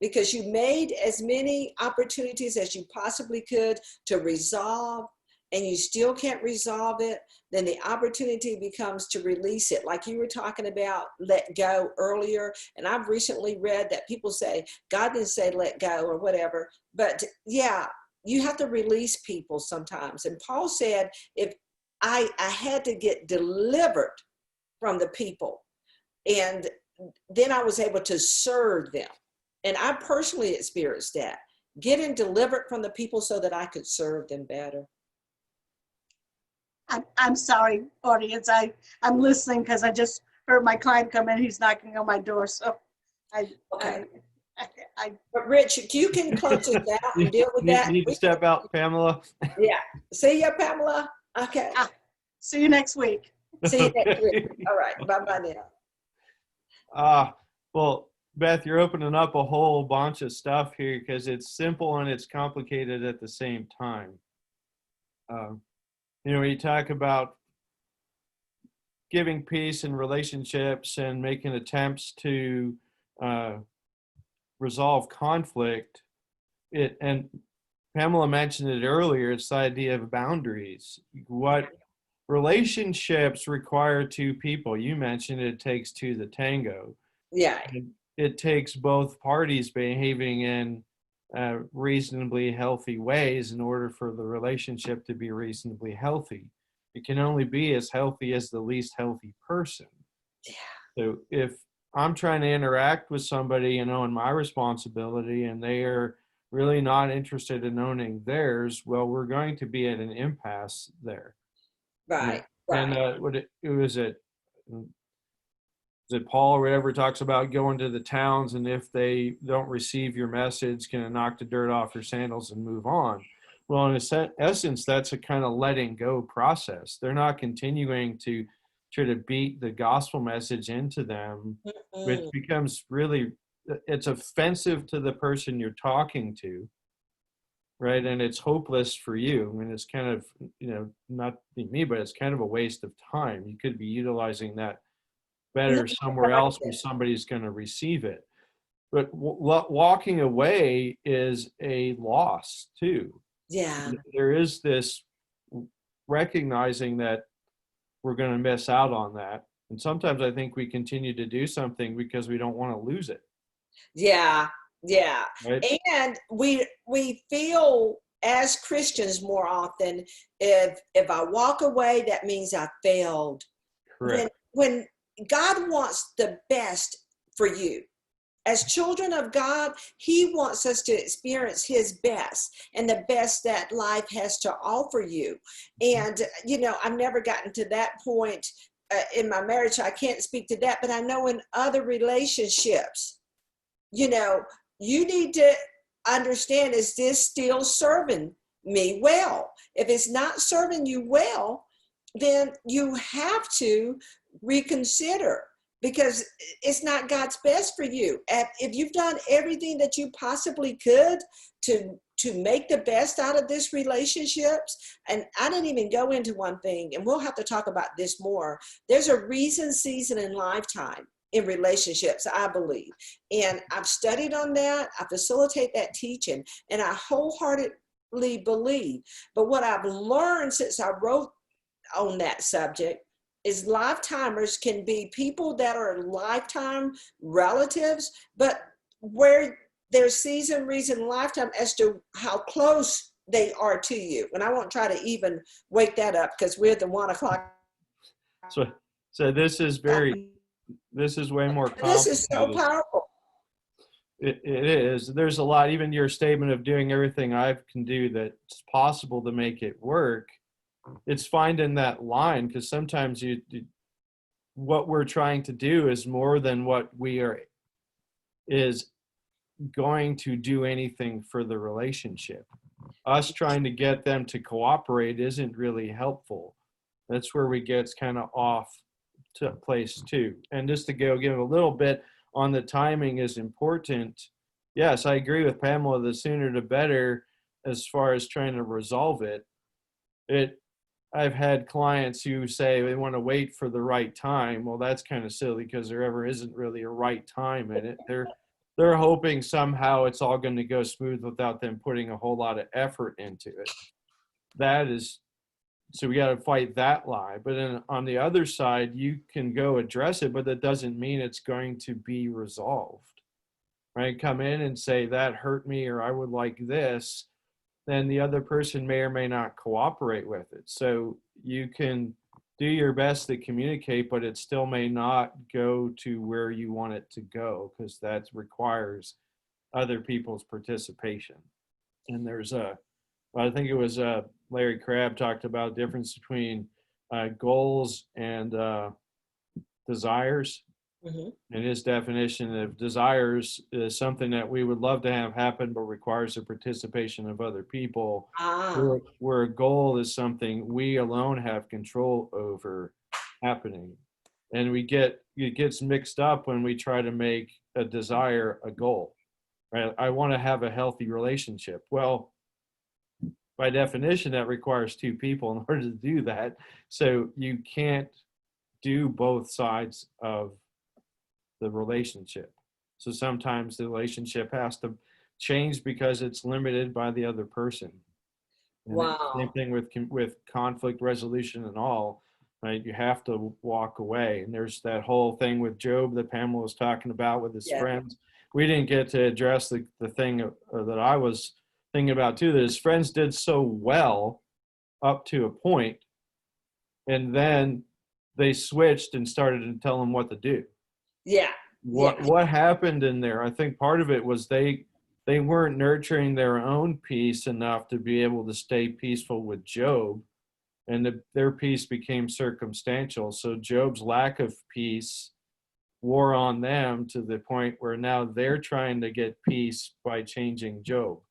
because you made as many opportunities as you possibly could to resolve, and you still can't resolve it, then the opportunity becomes to release it. Like you were talking about let go earlier. And I've recently read that people say, God didn't say let go or whatever. But yeah, you have to release people sometimes. And Paul said, if I had to get delivered from the people, and then I was able to serve them. And I personally experienced that, getting delivered from the people so that I could serve them better. I'm sorry, audience. I'm listening because I just heard my client come in. He's knocking on my door. So But Rich, you can close it out and deal with that. You need to step out, Pamela. Yeah. See ya, Pamela. Okay. See you next week. See you next week. All right. Bye-bye now. Well, Beth, you're opening up a whole bunch of stuff here because it's simple and it's complicated at the same time. You talk about giving peace in relationships and making attempts to resolve conflict. And Pamela mentioned it earlier, it's the idea of boundaries. What relationships require two people. You mentioned it takes two to tango. Yeah. It takes both parties behaving in reasonably healthy ways in order for the relationship to be reasonably healthy. It can only be as healthy as the least healthy person. Yeah. So if I'm trying to interact with somebody and own my responsibility and they are really not interested in owning theirs, well, we're going to be at an impasse there. Right. And was it Paul or whatever talks about going to the towns, and if they don't receive your message, can knock the dirt off your sandals and move on. Well, in essence, that's a kind of letting go process. They're not continuing to try to beat the gospel message into them, which becomes really, it's offensive to the person you're talking to, right? And it's hopeless for you. I mean, it's kind of, not me, but it's kind of a waste of time. You could be utilizing that better somewhere else where somebody's going to receive it. But walking away is a loss too. Yeah. There is this recognizing that we're going to miss out on that. And sometimes I think we continue to do something because we don't want to lose it. Yeah. Yeah. Right? And we feel as Christians more often, if I walk away, that means I failed. Correct. When God wants the best for you. As children of God, he wants us to experience his best and the best that life has to offer you. And, I've never gotten to that point in my marriage. I can't speak to that, but I know in other relationships, you need to understand, is this still serving me well? If it's not serving you well, then you have to reconsider, because it's not God's best for you. If you've done everything that you possibly could to make the best out of this relationships, and I didn't even go into one thing, and we'll have to talk about this more. There's a reason, season, and lifetime in relationships, I believe. And I've studied on that. I facilitate that teaching, and I wholeheartedly believe. But what I've learned since I wrote on that subject is lifetimers can be people that are lifetime relatives, but where there's season, reason, lifetime as to how close they are to you. And I won't try to even wake that up because we're at the 1 o'clock. So this is way more complicated. This is so powerful. It is. There's a lot, even your statement of doing everything I can do that's possible to make it work. It's finding that line, because sometimes what we're trying to do is more than what is going to do anything for the relationship. Us trying to get them to cooperate isn't really helpful. That's where we get kind of off to place too. And just to give a little bit on the timing is important. Yes, I agree with Pamela, the sooner the better as far as trying to resolve it. I've had clients who say they want to wait for the right time. Well, that's kind of silly, because there ever isn't really a right time in it. They're hoping somehow it's all going to go smooth without them putting a whole lot of effort into it. So we got to fight that lie. But then on the other side, you can go address it, but that doesn't mean it's going to be resolved, right? Come in and say, that hurt me, or I would like this. Then the other person may or may not cooperate with it. So you can do your best to communicate, but it still may not go to where you want it to go, because that requires other people's participation. And I think it was Larry Crabb talked about the difference between goals and desires. Mhm. And his definition of desires is something that we would love to have happen, but requires the participation of other people. Ah, Where a goal is something we alone have control over happening. And it gets mixed up when we try to make a desire a goal, right? I want to have a healthy relationship. Well, by definition, that requires two people in order to do that. So you can't do both sides of the relationship. So sometimes the relationship has to change because it's limited by the other person. And it's the same wow. thing with conflict resolution and all, right? You have to walk away. And there's that whole thing with Job that Pamela was talking about with his Yeah. friends. We didn't get to address the thing that I was thinking about too, that his friends did so well up to a point, and then they switched and started to tell him what to do. Yeah. Yeah. What happened in there? I think part of it was they weren't nurturing their own peace enough to be able to stay peaceful with Job, and their peace became circumstantial. So Job's lack of peace wore on them to the point where now they're trying to get peace by changing Job.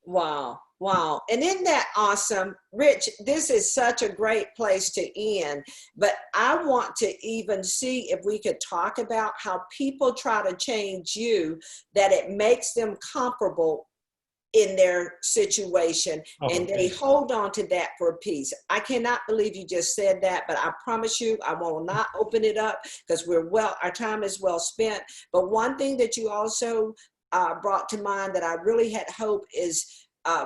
Wow. Wow. And isn't that awesome? Rich, this is such a great place to end. But I want to even see if we could talk about how people try to change you, that it makes them comparable in their situation, and they hold on to that for peace. I cannot believe you just said that, but I promise you I will not open it up because our time is well spent. But one thing that you also brought to mind that I really had hope is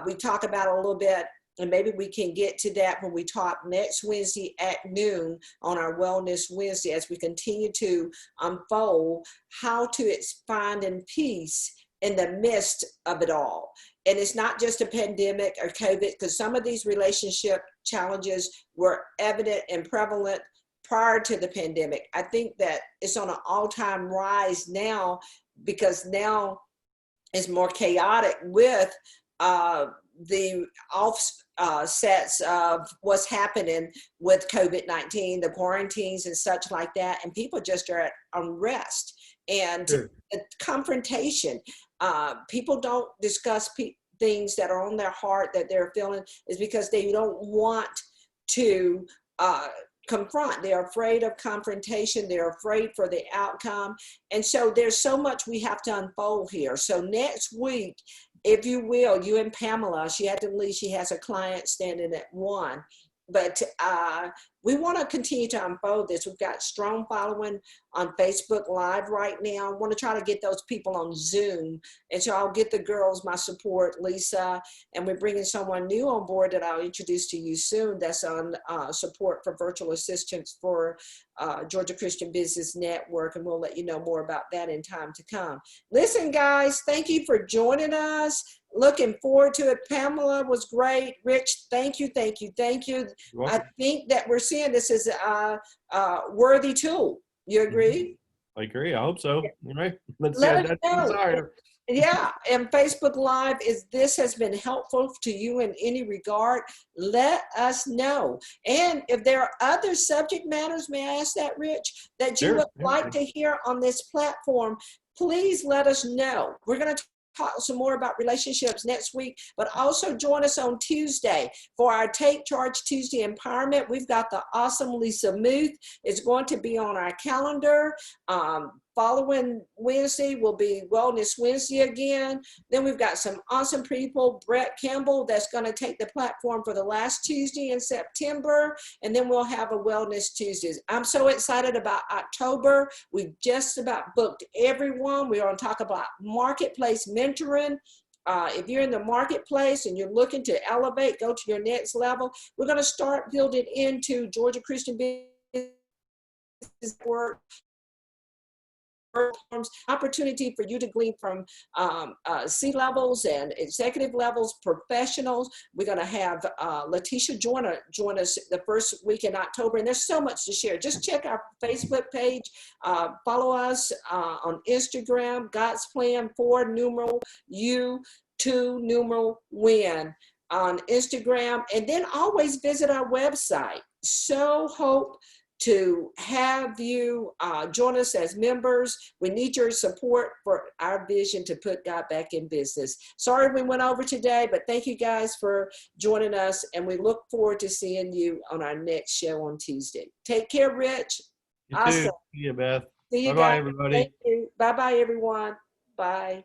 we talk about a little bit, and maybe we can get to that when we talk next Wednesday at noon on our Wellness Wednesday, as we continue to unfold how to find in peace in the midst of it all. And it's not just a pandemic or COVID, because some of these relationship challenges were evident and prevalent prior to the pandemic. I think that it's on an all-time rise now, because now it's more chaotic with the offsets of what's happening with COVID-19, the quarantines and such like that, and people just are at unrest and Sure. confrontation. People don't discuss things that are on their heart that they're feeling, is because they don't want to confront. They're afraid of confrontation. They're afraid for the outcome. And so there's so much we have to unfold here. So next week, if you will, you and Pamela, she had to leave. She has a client standing at 1. But we want to continue to unfold this. We've got strong following on Facebook Live right now. I want to try to get those people on Zoom. And so I'll get the girls my support, Lisa, and we're bringing someone new on board that I'll introduce to you soon, that's on support for virtual assistants for Georgia Christian Business Network, and we'll let you know more about that in time to come. Listen, guys, thank you for joining us. Looking forward to it. Pamela was great. Rich, thank you, thank you, thank you. I think that we're seeing this as a worthy tool. You agree? I agree. I hope so. All right. Let's see. Let us That's know. desire. Yeah, and Facebook Live, is this has been helpful to you in any regard, let us know. And if there are other subject matters, may I ask that, Rich, that you would like to hear on this platform, please let us know. We're going to talk some more about relationships next week, but also join us on Tuesday for our Take Charge Tuesday Empowerment. We've got the awesome Lisa Muth is going to be on our calendar. Following Wednesday will be Wellness Wednesday again. Then we've got some awesome people, Brett Campbell, that's going to take the platform for the last Tuesday in September. And then we'll have a Wellness Tuesdays. I'm so excited about October. We've just about booked everyone. We're going to talk about marketplace mentoring. If you're in the marketplace and you're looking to elevate, go to your next level, we're going to start building into Georgia Christian Business Network. Opportunity for you to glean from C-levels and executive levels, professionals. We're going to have Letitia Joyner join us the first week in October, and there's so much to share. Just check our Facebook page, follow us on Instagram, God's Plan 4 numeral U 2 numeral win on Instagram, and then always visit our website, to have you join us as members. We need your support for our vision to put God back in business. Sorry we went over today, but thank you guys for joining us, and we look forward to seeing you on our next show on Tuesday. Take care, Rich. You Awesome. too. See you, Beth. See you Bye-bye, guys. everybody. Thank you. Bye-bye, everyone. Bye.